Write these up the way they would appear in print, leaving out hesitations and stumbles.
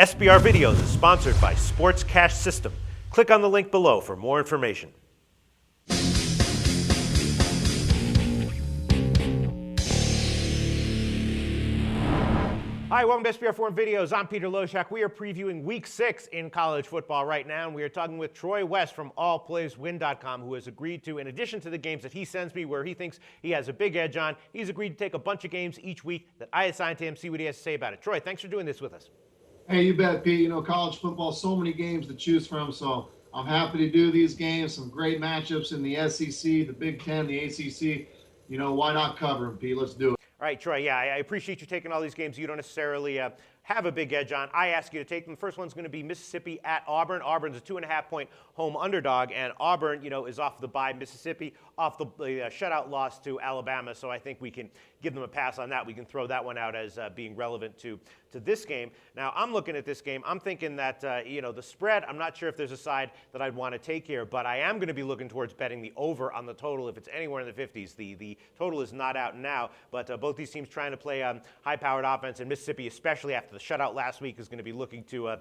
SBR Videos is sponsored by Sports Cash System. Click on the link below for more information. Hi, welcome to SBRForum Videos. I'm Peter Loshak. We are previewing Week 6 in college football right now, and we are talking with Troy West from AllPlaysWin.com, who has agreed to, in addition to the games that he sends me where he thinks he has a big edge on, he's agreed to take a bunch of games each week that I assign to him, see what he has to say about it. Troy, thanks for doing this with us. Hey, you bet, Pete. You know, college football, so many games to choose from, so I'm happy to do these games. Some great matchups in the SEC, the Big Ten, the ACC. You know, why not cover them, Pete? Let's do it. All right, Troy, yeah, I appreciate you taking all these games you don't necessarily have a big edge on. I ask you to take them. The first one's going to be Mississippi at Auburn. Auburn's a 2.5-point home underdog, and Auburn, you know, is off the bye. Mississippi off the shutout loss to Alabama, so I think we can give them a pass on that. We can throw that one out as being relevant to this game. Now, I'm looking at this game. I'm thinking that, you know, the spread, I'm not sure if there's a side that I'd want to take here, but I am going to be looking towards betting the over on the total if it's anywhere in the 50s. The total is not out now, but both these teams trying to play high-powered offense, and Mississippi, especially after the shutout last week, is going to be looking to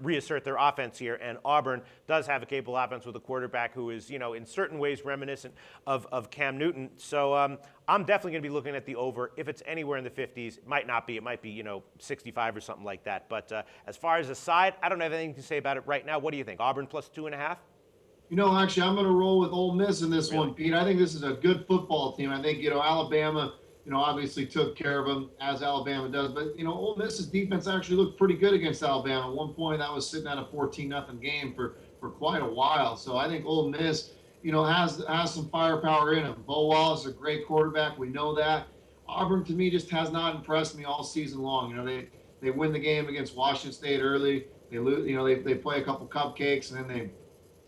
reassert their offense here, and Auburn does have a capable offense with a quarterback who is, you know, in certain ways reminiscent of Cam Newton. So I'm definitely going to be looking at the over. If it's anywhere in the 50s, it might not be. It might be, you know, 65 or something like that. But as far as the side, I don't have anything to say about it right now. What do you think? Auburn plus 2.5? You know, actually, I'm going to roll with Ole Miss in this one, Pete. I think this is a good football team. I think, you know, Alabama, you know, obviously took care of them, as Alabama does. But, you know, Ole Miss's defense actually looked pretty good against Alabama. At one point, that was sitting at a 14-0 game for quite a while. So I think Ole Miss, you know, has some firepower in him. Bo Wallace is a great quarterback. We know that. Auburn, to me, just has not impressed me all season long. You know, they win the game against Washington State early. They lose, you know, they play a couple cupcakes, and then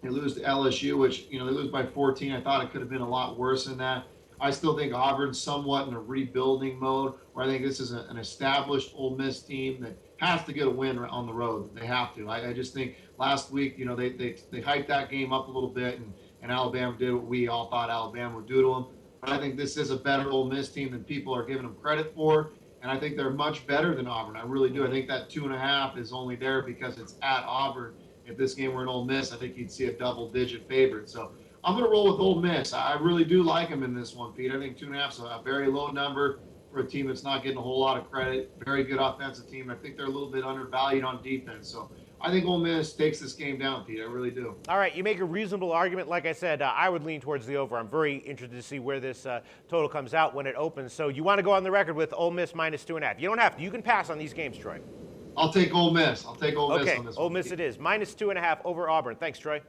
they lose to LSU, which, you know, they lose by 14. I thought it could have been a lot worse than that. I still think Auburn's somewhat in a rebuilding mode, where I think this is an established Ole Miss team that has to get a win on the road. They have to. I just think last week, you know, they hyped that game up a little bit, and Alabama did what we all thought Alabama would do to them. But I think this is a better Ole Miss team than people are giving them credit for, and I think they're much better than Auburn. I really do. I think that 2.5 is only there because it's at Auburn. If this game were in Ole Miss, I think you'd see a double-digit favorite. So I'm going to roll with Ole Miss. I really do like them in this one, Pete. I think 2.5 is a very low number for a team that's not getting a whole lot of credit. Very good offensive team. I think they're a little bit undervalued on defense. So I think Ole Miss takes this game down, Pete. I really do. All right, you make a reasonable argument. Like I said, I would lean towards the over. I'm very interested to see where this total comes out when it opens. So you want to go on the record with Ole Miss minus 2.5. You don't have to. You can pass on these games, Troy. I'll take Ole Miss. I'll take Ole Miss on this one. Ole Miss it is. Minus 2.5 over Auburn. Thanks, Troy.